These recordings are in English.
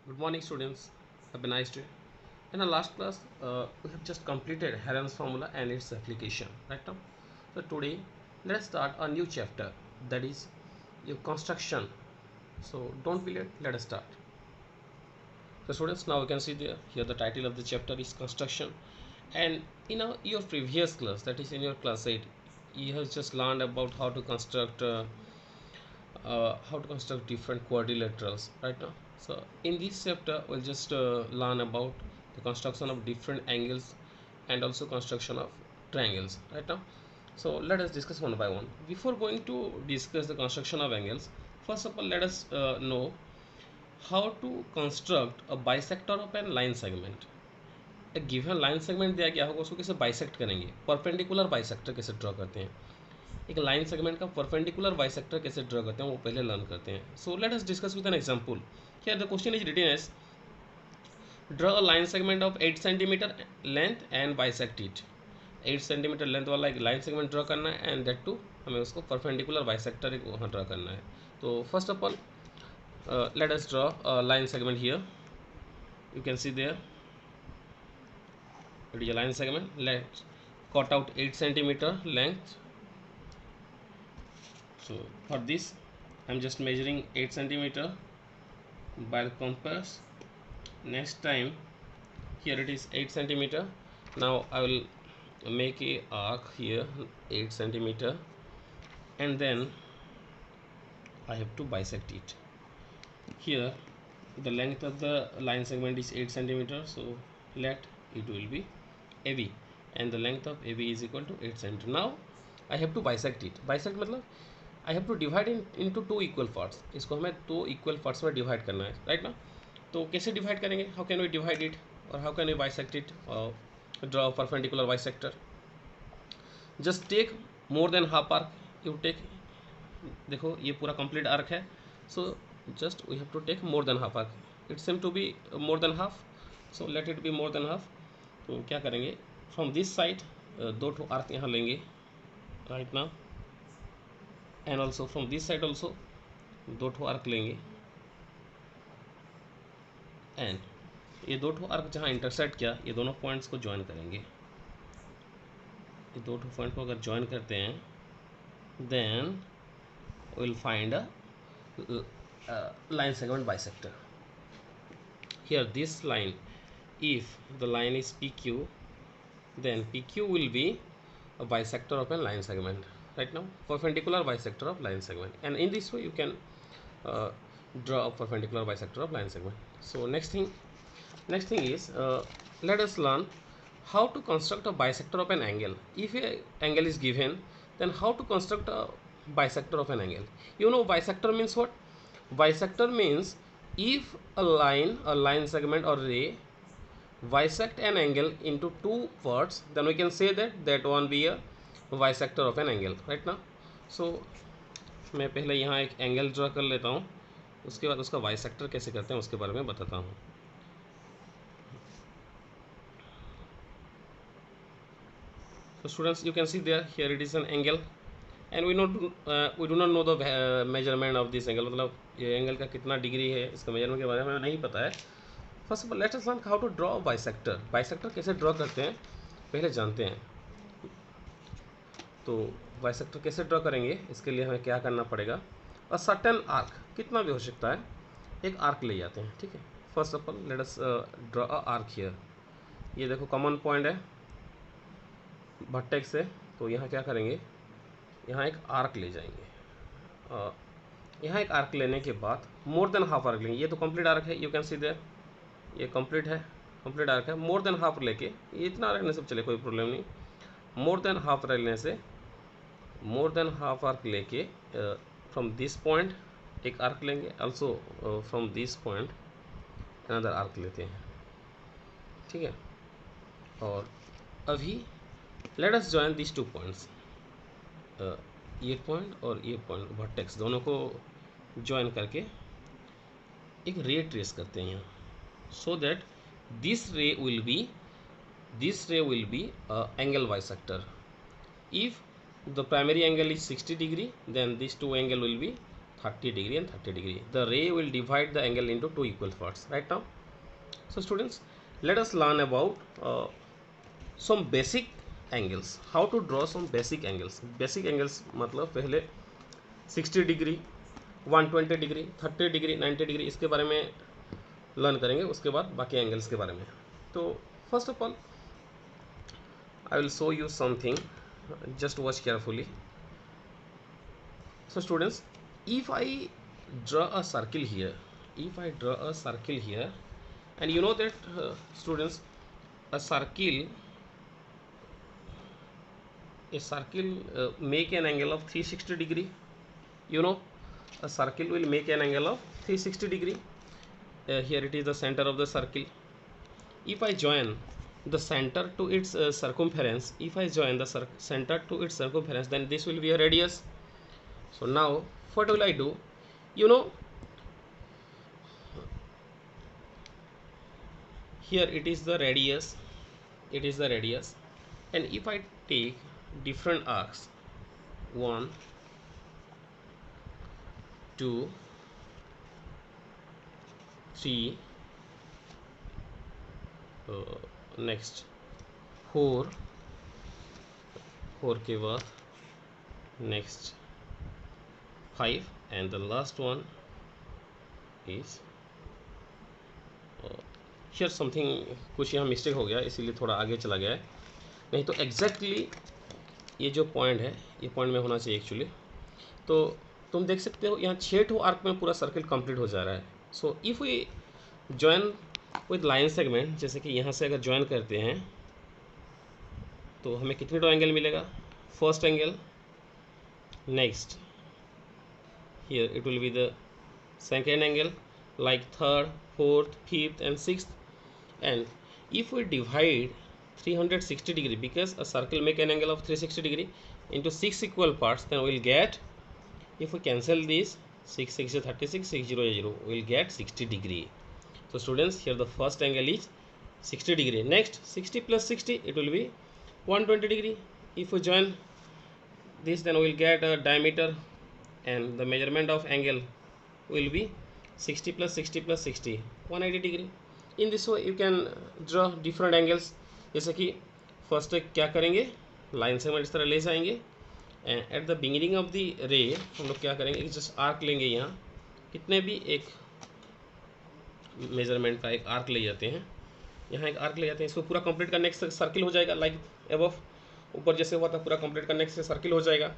Good morning, students. Have a nice day. In the last class, we have just completed Heron's formula and its application. Right now, so today let's start a new chapter, that is your construction. So don't be late. Let us start. So students, now you can see here the title of the chapter is construction, and in your previous class, that is in your class 8, you have just learned about how to construct different quadrilaterals right now. So in this chapter we'll just learn about the construction of different angles and also construction of triangles right now. So let us discuss one by one. Before going to discuss the construction of angles, first of all let us know how to construct a bisector of a line segment. एक given line segment दिया गया होगा, उसको कैसे bisect करेंगे, perpendicular bisector कैसे draw करते हैं, एक लाइन सेगमेंट का परपेंडिकुलर बाइसेक्टर कैसे ड्रॉ करते हैं वो पहले लर्न करते हैं. So let us discuss with an example. Here the question is written as draw a line segment of 8 centimetre length and bisect it. 8 centimetre length वाला एक लाइन सेगमेंट ड्रॉ करना है एंड दैट टू हमें उसको perpendicular bisector एक वहाँ draw करना है. तो first of all let us draw a line segment here. You can see there it is a line segment. Let's cut out 8 centimeter length. So for this I'm just measuring 8 centimeter by the compass. Next time here it is 8 centimeter. Now I will make a arc here 8 centimeter and then I have to bisect it. Here the length of the line segment is 8 centimeter, so let it will be AB and the length of AB is equal to 8 centimeter. Now I have to bisect it. Bisect मतलब I have to divide into two equal parts. इसको हमें दो equal parts में divide करना है right now. तो कैसे divide करेंगे? How can we divide it or how can we bisect it? Draw a perpendicular bisector. Just take more than half arc. You take, देखो ये पूरा complete arc है. So just we have to take more than half arc. It seems to be more than half. So let it be more than half. तो क्या करेंगे, from this side दो ठो arc यहाँ लेंगे right now and also from this side also दो ठो arc लेंगे एंड ये दो ठो आर्क जहाँ इंटरसेक्ट किया ये दोनों पॉइंट्स को ज्वाइन करेंगे. ये दो ठो पॉइंट को अगर ज्वाइन करते हैं then will find a line segment bisector. Here this line, if the line is PQ, then PQ will be a bisector of a line segment right now, perpendicular bisector of line segment, and in this way you can uh, draw a perpendicular bisector of line segment. So next thing is let us learn how to construct a bisector of an angle. If a angle is given, then how to construct a bisector of an angle. You know bisector means what? Bisector means if a line segment or ray bisect an angle into two parts, then we can say that one be a bisector of an angle right now. So मैं पहले यहाँ एक angle draw कर लेता हूँ, उसके बाद उसका बाइसेक्टर कैसे करते हैं उसके बारे में बताता हूँ. So students, you can see there here it is an angle and we do not know the measurement of this angle. मतलब ये एंगल का कितना डिग्री है इसका मेजरमेंट के बारे में हमें नहीं पता है. First of all let us learn how to draw bisector. Bisector कैसे ड्रॉ करते हैं पहले जानते हैं. तो बाइसेक्टर कैसे ड्रॉ करेंगे इसके लिए हमें क्या करना पड़ेगा, और सर्टेन आर्क कितना भी हो सकता है, एक आर्क ले जाते हैं. ठीक है, first of all let us draw a arc here. ये देखो कॉमन पॉइंट है वर्टेक्स से, तो यहाँ क्या करेंगे, यहाँ एक आर्क ले जाएंगे. यहाँ एक आर्क लेने के बाद मोर देन हाफ आर्क लेंगे. ये तो कंप्लीट आर्क है, यू कैन सी देयर ये कंप्लीट है, कंप्लीट आर्क है. मोर देन हाफ लेके, ये इतना रखने से चले कोई प्रॉब्लम नहीं. मोर देन हाफ लेने से मोर देन हाफ आर्क लेके फ्रॉम दिस पॉइंट एक आर्क लेंगे, also from this point another arc लेते हैं. ठीक है, और अभी let us join this two points. ये पॉइंट और ये पॉइंट वर्टेक्स दोनों को ज्वाइन करके एक रे ट्रेस करते हैं यहाँ, सो दैट दिस रे will be angle bisector. If the primary angle is 60 degree, then these two angle will be 30 degree and 30 degree. The ray will divide the angle into two equal parts right now. So students, let us learn about some basic angles. How to draw some basic angles. Basic angles मतलब पहले 60 degree, 120 degree, 30 degree, 90 degree इसके बारे में learn करेंगे, उसके बाद बाकी angles के बारे में. तो first of all I will show you something, just watch carefully. So students, if I draw a circle here, and you know that students, a circle make an angle of 360 degree. You know, a circle will make an angle of 360 degree. Here it is the center of the circle. If I join the center to its circumference, then this will be a radius. So now what will I do? You know, here it is the radius, and if I take different arcs, 1, 2, 3, next 4 के बाद next 5 and the last one is here something, कुछ यहाँ mistake हो गया इसीलिए थोड़ा आगे चला गया है, नहीं तो एग्जैक्टली ये जो पॉइंट है ये पॉइंट में होना चाहिए एक्चुअली. तो तुम देख सकते हो यहाँ 6 आर्क में पूरा सर्कल कंप्लीट हो जा रहा है. So if we join with line segment, जैसे कि यहाँ से अगर ज्वाइन करते हैं तो हमें कितने टो एंगल मिलेगा? First angle, next here it will be the second angle, like third, fourth, fifth and sixth. And if we divide 360 degree, because a circle make an angle of 360 degree, into 6 equal parts, then we will get, if we cancel this, 6 6 is 36, 6 0 is 0, we will get 60 degree. So students, here the first angle is 60 degree. Next 60 plus 60, it will be 120 degree. If we join this, then we will get a diameter, and the measurement of angle will be 60 plus 60 plus 60, 180 degree. In this way you can draw different angles. जैसे कि first क्या करेंगे, line segment इस तरह ले जाएंगे, and at the beginning of the रे हम लोग क्या करेंगे, जस्ट आर्क लेंगे. यहाँ कितने भी एक मेजरमेंट का एक आर्क ले जाते हैं, यहाँ एक आर्क ले जाते हैं, इसको पूरा कंप्लीट करने से सर्किल हो जाएगा, लाइक एबव, ऊपर जैसे हुआ था पूरा कंप्लीट करने से सर्किल हो जाएगा.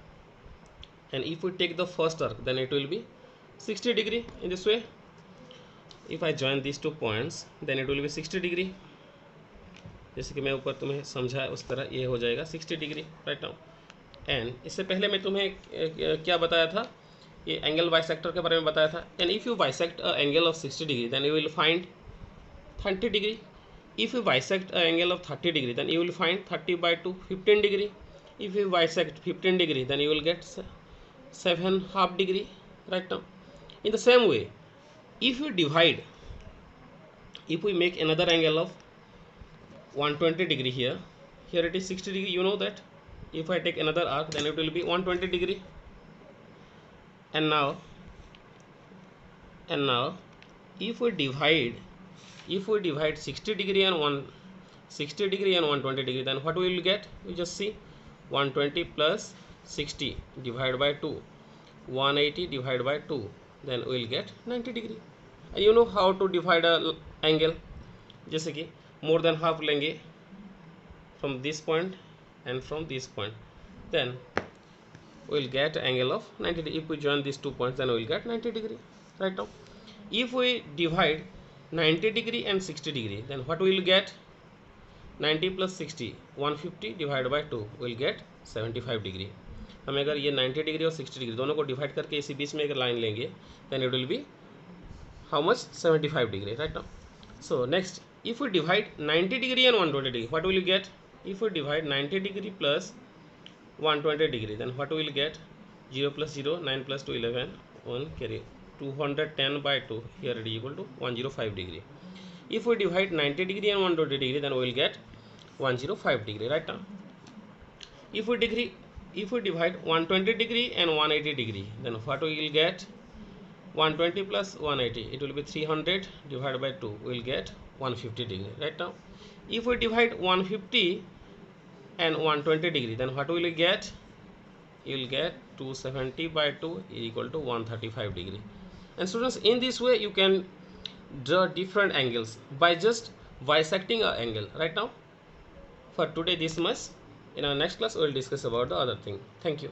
And if we take the first arc, then it will be 60 degree. In this way, if I join these 2 points, then it will be 60 degree. जैसे कि मैं ऊपर तुम्हें समझाया उस तरह ये हो जाएगा 60 डिग्री राइट नाउ. एंड इससे पहले मैं तुम्हें क्या बताया था, ये एंगल बाइसेक्टर के बारे में बताया था. And if you bisect a angle of 60 degree, then you will find 30 degree. If you bisect a angle of 30 degree, then you will find 30/2 15 degree. If you bisect 15 degree, then you will get 7/2 degree right now. In the same way, if we divide, if we make another angle of 120 degree, here it is 60 degree, you know that. If I take another arc, then it will be 120 degree. And now if we divide 60 degree and 120 degree, then what we will get? We just see 120 plus 60 divided by 2, 180 divided by 2, then we will get 90 degree. And you know how to divide a angle, जैसे कि more than half लेंगे from this point and from this point, then we will get angle of 90 degree. If we join these 2 points, then we will get 90 degree right now. If we divide 90 degree and 60 degree, then what we will get? 90 plus 60, 150 divided by 2, we will get 75 degree. हम अगर ये 90 degree और 60 degree दोनों को divide करके इसी बीच में एक लाइन लेंगे, then it will be how much? 75 degree right now. So next, if we divide 90 degree and 120 degree, what will you get? If we divide 90 degree plus 120 degree, then what will get? 0 plus 0, 9 plus 2 11, 1 carry 210/2, here it is equal to 105 degree. If we divide 90 degree and 120 degree, then we will get 105 degree right now. If we divide 120 degree and 180 degree, then what we will get? 120 plus 180, it will be 300 divided by 2, we will get 150 degree. Right now, if we divide 150 and 120 degree, then what will you get? You will get 270 by 2 is equal to 135 degree. And students, in this way you can draw different angles by just bisecting an angle. Right now, for today this much. In our next class we will discuss about the other thing. Thank you.